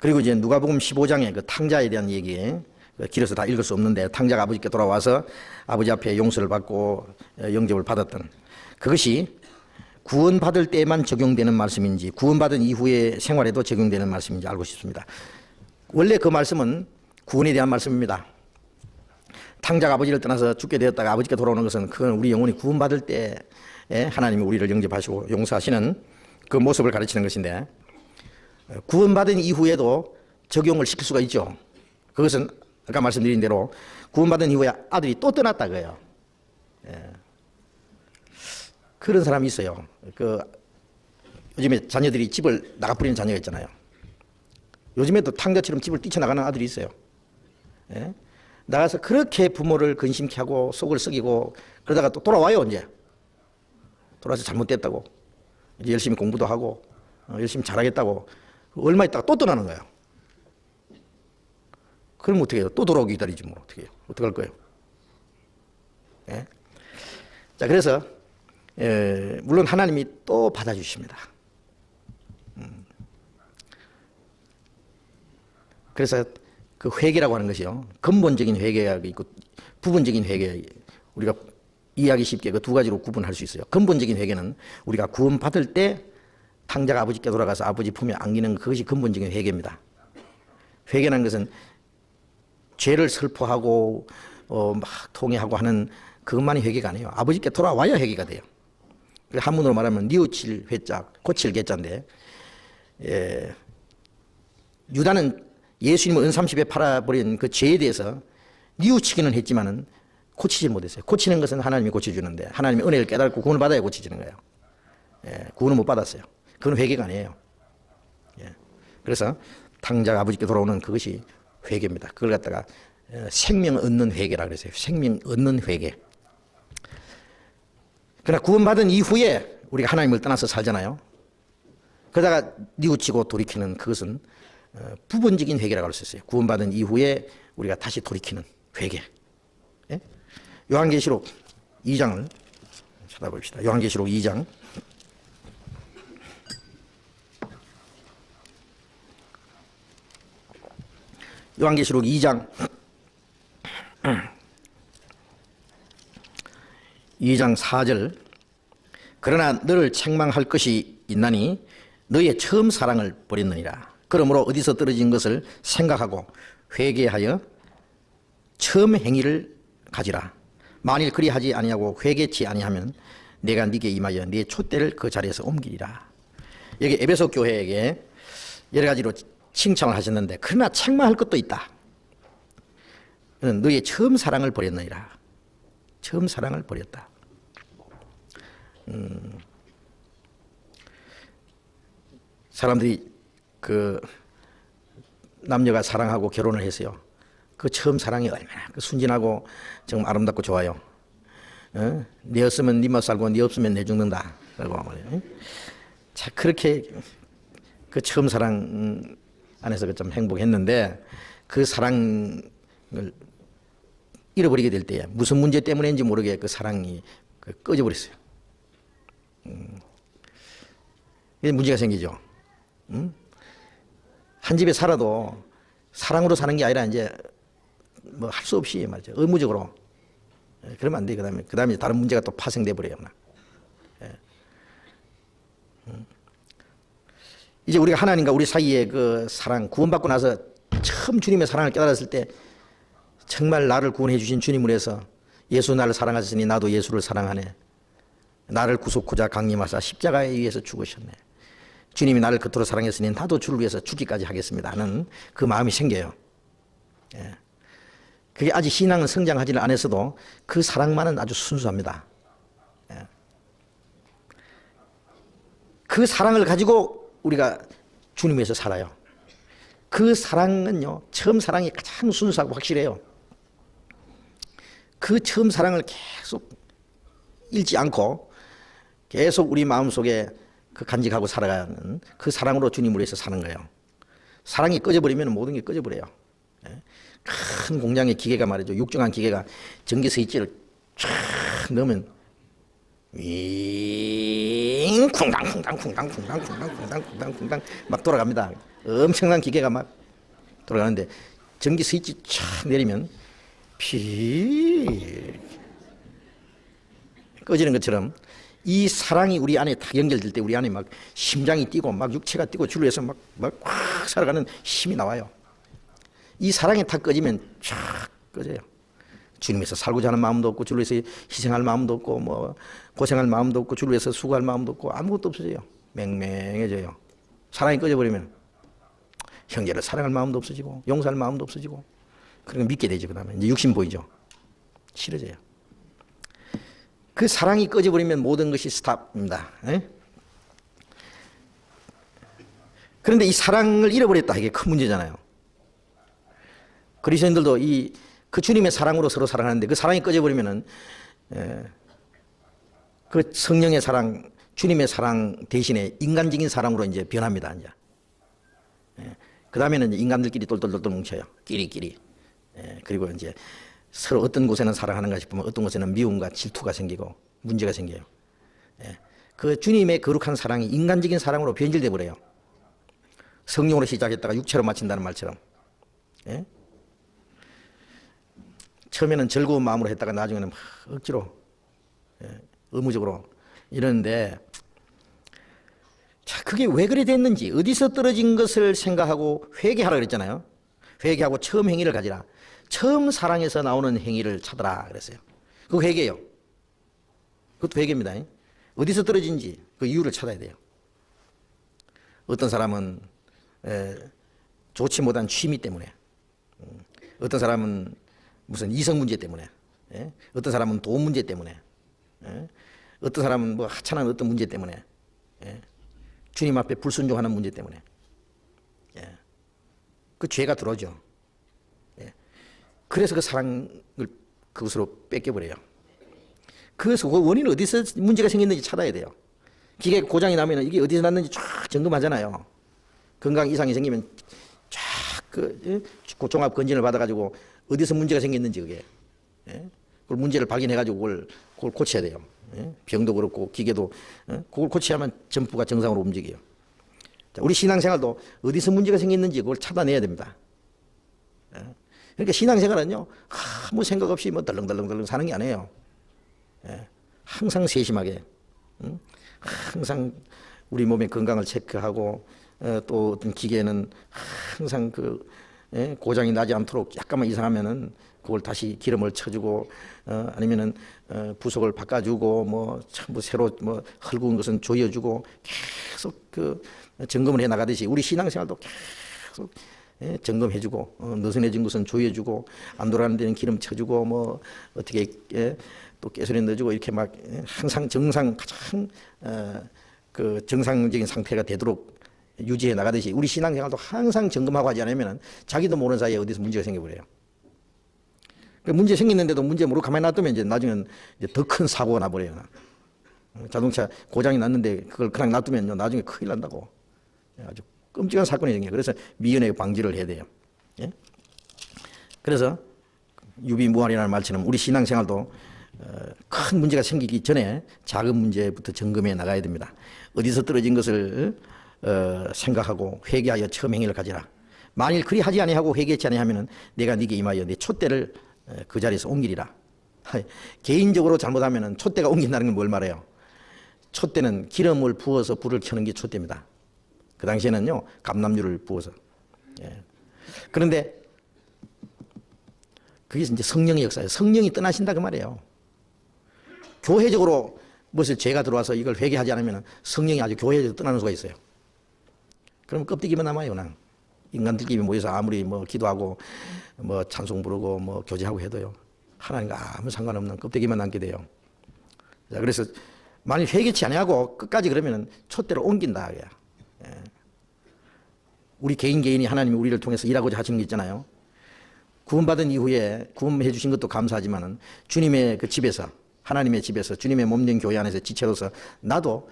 그리고 이제 누가복음 15장의 그 탕자에 대한 얘기, 길어서 다 읽을 수 없는데 탕자가 아버지께 돌아와서 아버지 앞에 용서를 받고 영접을 받았던 그것이 구원받을 때만 적용되는 말씀인지 구원받은 이후의 생활에도 적용되는 말씀인지 알고 싶습니다. 원래 그 말씀은 구원에 대한 말씀입니다. 탕자가 아버지를 떠나서 죽게 되었다가 아버지께 돌아오는 것은 그건 우리 영혼이 구원받을 때 하나님이 우리를 영접하시고 용서하시는 그 모습을 가르치는 것인데, 구원받은 이후에도 적용을 시킬 수가 있죠. 그것은 아까 말씀드린 대로 구원받은 이후에 아들이 또 떠났다 그래요. 그런 사람이 있어요. 요즘에 자녀들이 집을 나가버리는 자녀가 있잖아요. 요즘에도 탕자처럼 집을 뛰쳐나가는 아들이 있어요. 나가서 그렇게 부모를 근심케 하고 속을 썩이고 그러다가 또 돌아와요. 이제 돌아와서 잘못됐다고 이제 열심히 공부도 하고 열심히 잘하겠다고 얼마 있다가 또 떠나는 거예요. 그럼 어떻게 해요? 또 돌아오기 기다리지 뭐 어떻게 해요? 어떻게 할 거예요? 자, 그래서 물론 하나님이 또 받아주십니다. 그래서 그 회개라고 하는 것이요, 근본적인 회개가 있고 부분적인 회개, 우리가 이해하기 쉽게 그 두 가지로 구분할 수 있어요. 근본적인 회개는 우리가 구원받을 때 탕자가 아버지께 돌아가서 아버지 품에 안기는 그것이 근본적인 회개입니다. 회개라는 것은 죄를 슬퍼하고 막 통회하고 하는 그것만이 회개가 아니에요. 아버지께 돌아와야 회개가 돼요. 한문으로 말하면 뉘우칠 회자, 고칠 개자인데, 유다는 예수님을 은삼십에 팔아버린 그 죄에 대해서 뉘우치기는 했지만은 고치지 못했어요. 고치는 것은 하나님이 고쳐주는데 하나님의 은혜를 깨닫고 구원을 받아야 고쳐지는 거예요. 구원을 못 받았어요. 그건 회개가 아니에요. 그래서 탕자가 아버지께 돌아오는 그것이 회개입니다. 그걸 갖다가 생명 얻는 회개라 그랬어요. 생명 얻는 회개. 그러나 구원받은 이후에 우리가 하나님을 떠나서 살잖아요. 그러다가 뉘우치고 돌이키는 그것은 부분적인 회개라고 할 수 있어요. 구원받은 이후에 우리가 다시 돌이키는 회개. 요한계시록 2장을 찾아봅시다. 요한계시록 2장. 요한계시록 2장 2장 4절. 그러나 너를 책망할 것이 있나니 너의 처음 사랑을 버렸느니라. 그러므로 어디서 떨어진 것을 생각하고 회개하여 처음 행위를 가지라. 만일 그리하지 아니하고 회개치 아니하면 내가 네게 임하여 네 촛대를 그 자리에서 옮기리라. 여기 에베소 교회에게 여러 가지로 칭찬을 하셨는데, 그러나 책망할 것도 있다. 너의 처음 사랑을 버렸느니라. 처음 사랑을 버렸다. 사람들이 그 남녀가 사랑하고 결혼을 했어요. 그 처음 사랑이 얼마나 순진하고 정말 아름답고 좋아요. 네 없으면 네 못 살고 네 없으면 내 죽는다. 라고 말해요. 자, 그렇게 그 처음 사랑 안에서 좀 행복했는데 그 사랑을 잃어버리게 될 때에 무슨 문제 때문인지 모르게 그 사랑이 꺼져버렸어요. 문제가 생기죠. 한 집에 살아도 사랑으로 사는 게 아니라 이제 뭐 할 수 없이 말이죠. 의무적으로. 그러면 안 돼. 그다음에 다른 문제가 또 파생돼 버려요. 이제 우리가 하나님과 우리 사이에 그 사랑, 구원받고 나서 처음 주님의 사랑을 깨달았을 때 정말 나를 구원해 주신 주님을 위해서 예수 나를 사랑하셨으니 나도 예수를 사랑하네. 나를 구속하자 강림하사 십자가에 의해서 죽으셨네. 주님이 나를 그토록 사랑했으니 나도 주를 위해서 죽기까지 하겠습니다 하는 그 마음이 생겨요. 그게 아직 신앙은 성장하지는 않았어도 그 사랑만은 아주 순수합니다. 그 사랑을 가지고 우리가 주님 위해서 살아요. 그 사랑은요, 처음 사랑이 가장 순수하고 확실해요. 그 처음 사랑을 계속 잃지 않고 계속 우리 마음속에 그 간직하고 살아가는 그 사랑으로 주님을 위해서 사는 거예요. 사랑이 꺼져버리면 모든 게 꺼져버려요. 큰 공장의 기계가 말이죠. 육중한 기계가 전기 스위치를 쫙 넣으면 윙 쿵당 막 돌아갑니다. 엄청난 기계가 막 돌아가는데 전기 스위치 촥 내리면 피 꺼지는 것처럼 이 사랑이 우리 안에 딱 연결될 때 우리 안에 막 심장이 뛰고 막 육체가 뛰고 주로에서 막 확 살아가는 힘이 나와요. 이 사랑이 탁 꺼지면 쫙 꺼져요. 주님에서 살고자 하는 마음도 없고 주로 위해서 희생할 마음도 없고 뭐 고생할 마음도 없고 주로 위해서 수고할 마음도 없고 아무것도 없어져요. 맹맹해져요. 사랑이 꺼져버리면 형제를 사랑할 마음도 없어지고 용서할 마음도 없어지고 그러니까 믿게 되죠. 그 다음에 이제 육신 보이죠. 싫어져요. 그 사랑이 꺼져버리면 모든 것이 스탑입니다. 에? 그런데 이 사랑을 잃어버렸다 이게 큰 문제잖아요. 그리스도인들도 그 주님의 사랑으로 서로 사랑하는데 그 사랑이 꺼져버리면은 그 성령의 사랑, 주님의 사랑 대신에 인간적인 사랑으로 이제 변합니다. 이제 그 다음에는 인간들끼리 똘똘똘똘 뭉쳐요. 끼리끼리. 그리고 이제 서로 어떤 곳에는 사랑하는가 싶으면 어떤 곳에는 미움과 질투가 생기고 문제가 생겨요. 그 주님의 거룩한 사랑이 인간적인 사랑으로 변질돼 버려요. 성령으로 시작했다가 육체로 마친다는 말처럼. 처음에는 즐거운 마음으로 했다가 나중에는 막 억지로 의무적으로 이러는데 자 그게 왜 그래 됐는지 어디서 떨어진 것을 생각하고 회개하라 그랬잖아요. 회개하고 처음 행위를 가지라. 처음 사랑에서 나오는 행위를 찾아라 그랬어요. 그거 회개예요. 그것도 회개입니다. 어디서 떨어진지 그 이유를 찾아야 돼요. 어떤 사람은 좋지 못한 취미 때문에, 어떤 사람은 무슨 이성 문제 때문에, 어떤 사람은 돈 문제 때문에, 어떤 사람은 뭐 하찮은 어떤 문제 때문에, 주님 앞에 불순종하는 문제 때문에 그 죄가 들어오죠. 그래서 그 사랑을 그것으로 뺏겨버려요. 그래서 그 원인은 어디서 문제가 생겼는지 찾아야 돼요. 기계 고장이 나면 이게 어디서 났는지 쫙 점검하잖아요. 건강 이상이 생기면 쫙 그 종합 건진을 받아가지고 어디서 문제가 생겼는지 그게 그걸 문제를 발견해가지고 그걸 고쳐야 돼요. 병도 그렇고 기계도 그걸 고쳐야만 전부가 정상으로 움직여요. 자, 우리 신앙생활도 어디서 문제가 생겼는지 그걸 찾아내야 됩니다. 그러니까 신앙생활은요 아무 생각 없이 뭐 덜렁덜렁 사는 게 아니에요. 항상 세심하게, 항상 우리 몸의 건강을 체크하고 또 어떤 기계는 항상 그 고장이 나지 않도록 약간만 이상하면은 그걸 다시 기름을 쳐주고 아니면은 부속을 바꿔주고 뭐 전부 새로 뭐 헐거운 것은 조여주고 계속 그 점검을 해 나가듯이 우리 신앙생활도 계속 점검해주고 느슨해진 것은 조여주고 안 돌아가는 데는 기름 쳐주고 뭐 어떻게 또 깨소리 넣어주고 이렇게 막 항상 정상 가장 그 정상적인 상태가 되도록 유지해 나가듯이 우리 신앙생활도 항상 점검하고 하지 않으면 자기도 모르는 사이에 어디서 문제가 생겨버려요. 문제 생기는데도 문제 모르고 가만히 놔두면 이제 나중에는 더 큰 사고가 나버려요. 자동차 고장이 났는데 그걸 그냥 놔두면 나중에 큰일 난다고. 아주 끔찍한 사건이 생겨요. 그래서 미연에 방지를 해야 돼요. 그래서 유비무환이라는 말처럼 우리 신앙생활도 큰 문제가 생기기 전에 작은 문제부터 점검해 나가야 됩니다. 어디서 떨어진 것을 생각하고 회개하여 처음 행위를 가지라. 만일 그리 하지 아니하고 회개치 아니하면 내가 네게 임하여 네 촛대를 그 자리에서 옮기리라. 개인적으로 잘못하면 촛대가 옮긴다는 건 뭘 말해요? 촛대는 기름을 부어서 불을 켜는 게 촛대입니다. 그 당시에는요 감람유를 부어서. 그런데 그게 이제 성령의 역사예요. 성령이 떠나신다 그 말이에요. 교회적으로 무엇을 죄가 들어와서 이걸 회개하지 않으면 성령이 아주 교회적으로 떠나는 수가 있어요. 그럼 껍데기만 남아요. 그냥 인간들끼리 모여서 아무리 뭐 기도하고 뭐 찬송 부르고 뭐 교제하고 해도요 하나님과 아무 상관없는 껍데기만 남게 돼요. 자, 그래서 만일 회개치 아니하고 끝까지 그러면은 촛대로 옮긴다. 우리 개인이 하나님이 우리를 통해서 일하고자 하시는 게 있잖아요. 구원받은 이후에 구원해 주신 것도 감사하지만은 주님의 그 집에서 하나님의 집에서 주님의 몸된 교회 안에서 지체로서 나도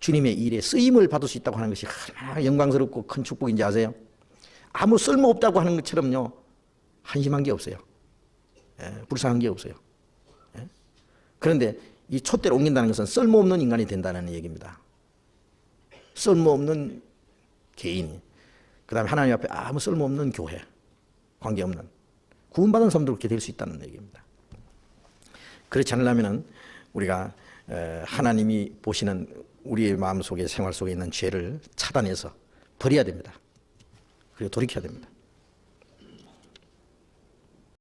주님의 일에 쓰임을 받을 수 있다고 하는 것이 얼마나 영광스럽고 큰 축복인지 아세요? 아무 쓸모없다고 하는 것처럼요 한심한 게 없어요. 불쌍한 게 없어요. 그런데 이 촛대를 옮긴다는 것은 쓸모없는 인간이 된다는 얘기입니다. 쓸모없는 개인이, 그 다음에 하나님 앞에 아무 쓸모없는 교회, 관계없는, 구원받은 사람도 그렇게 될 수 있다는 얘기입니다. 그렇지 않으려면 우리가 하나님이 보시는 우리의 마음속에 생활 속에 있는 죄를 차단해서 버려야 됩니다. 그리고 돌이켜야 됩니다.